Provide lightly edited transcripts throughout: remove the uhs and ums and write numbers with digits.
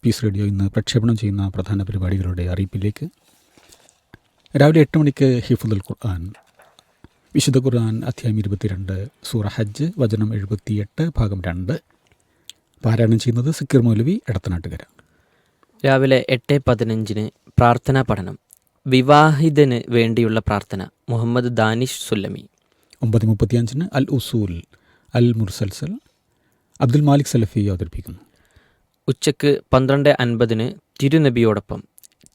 Piece radio ഇന്ന് പ്രക്ഷേപണം ചെയ്യുന്ന പ്രധാന പരിപാടികളുടെ അറിയിപ്പിലേക്ക്. രാവിലെ 8 മണിക്ക് ഹിഫ്ദുൽ ഖുർആൻ, വിശുദ്ധ ഖുർആൻ അധ്യായം 22, സൂറ ഹജ്ജ്, വചനം 78, ഭാഗം 2. പാരായണം ചെയ്യുന്നത് സിക്കിർ മൗലവി, എടത്തനാട്ടുകര. രാവിലെ 8:15 പ്രാർത്ഥനാ പഠനം. വിവാഹിതന് വേണ്ടിയുള്ള പ്രാർത്ഥന. മുഹമ്മദ് ദാനിഷ് സുല്ലമി. 9:35 അൽ ഉസൂൽ അൽ മുർസൽസൽ, അബ്ദുൽ മാലിക് സലഫി അവതരിപ്പിക്കുന്നു. ഉച്ചക്ക് 12:50 തിരുനബിയോടൊപ്പം.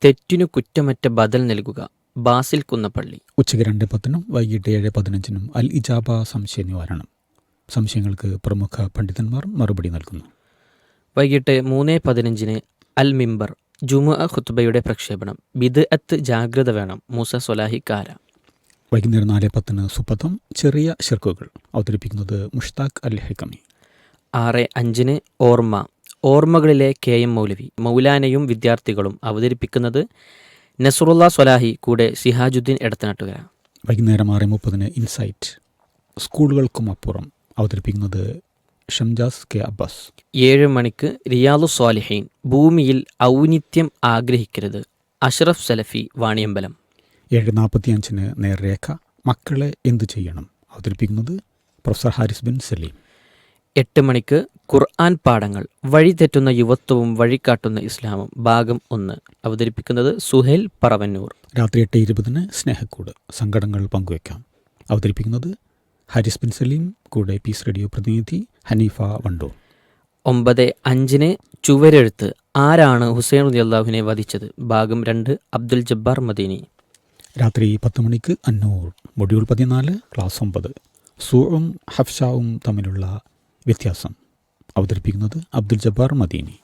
തെറ്റിനു കുറ്റമറ്റ ബദൽ നൽകുക. ബാസിൽ കുന്നപ്പള്ളി. ഉച്ചയ്ക്ക് 2:10 വൈകിട്ട് 7:15 അൽ ഇജാബ, സംശയ നിവാരണം. സംശയങ്ങൾക്ക് പ്രമുഖ പണ്ഡിതന്മാർ മറുപടി നൽകുന്നു. വൈകിട്ട് 3:15 അൽ മിമ്പർ, ജുമുഅ ഖുത്ബയുടെ പ്രക്ഷേപണം. ബിദ്അത്ത് ജാഗ്രത വേണം. മൂസ സ്വലാഹിക്കാര. വൈകുന്നേരം 4:10 സുപഥം, ചെറിയ ശിർക്കുകൾ. അവതരിപ്പിക്കുന്നത് മുഷ്താഖ് അൽ ഹക്കമി. 6:05 ഓർമ്മ, ഓർമ്മകളിലെ KM മൗലവി. മൗലാനയും വിദ്യാർത്ഥികളും. അവതരിപ്പിക്കുന്നത് നസ്റുള്ള സ്വലാഹി, കൂടെ സിഹാജുദ്ദീൻ, എടത്തനാട്ടുകര. വൈകുന്നേരം 6:30 ഇൻസൈറ്റ്, സ്കൂളുകൾക്കും അപ്പുറം. അവതരിപ്പിക്കുന്നത് ഷംജാസ് കെ അബ്ബാസ്. 7 മണിക്ക് റിയാദു സ്വാലിഹീൻ, ഭൂമിയിൽ ഔന്നിത്യം ആഗ്രഹിക്കരുത്. അഷ്റഫ് സലഫി, വാണിയമ്പലം. 7:45 നേർരേഖ, മക്കളെ എന്തു ചെയ്യണം. അവതരിപ്പിക്കുന്നത് പ്രൊഫസർ ഹാരിസ് ബിൻ സലീം. 8 മണിക്ക് ഖുർആൻ പാഠങ്ങൾ. വഴിതെറ്റുന്ന യുവത്വവും വഴികാട്ടുന്ന ഇസ്ലാമും, ഭാഗം 1. അവതരിപ്പിക്കുന്നത് സുഹേൽ പറവന്നൂർ. രാത്രി 8:20 സ്നേഹക്കൂട്, സങ്കടങ്ങൾ പങ്കുവയ്ക്കാം. അവതരിപ്പിക്കുന്നത് ഹാരിസ് ബിൻ സലീം, കൂടെ പീസ് റേഡിയോ പ്രതിനിധി ഹനീഫ വണ്ടൂർ. 9:05 ചുവരെഴുത്ത്, ആരാണ് ഹുസൈൻ റളിയല്ലാഹുവിനെ വധിച്ചത്, ഭാഗം 2. അബ്ദുൽ ജബ്ബാർ മദീനി. രാത്രി 10 മണിക്ക് അന്നൂർ, മൊഡ്യൂൾ 14, ക്ലാസ് 9, സൂഉം ഹഫ്ഷാവും തമ്മിലുള്ള വ്യത്യാസം. അവതരിപ്പിക്കുന്നത് അബ്ദുൽ ജബ്ബാർ മദീനി.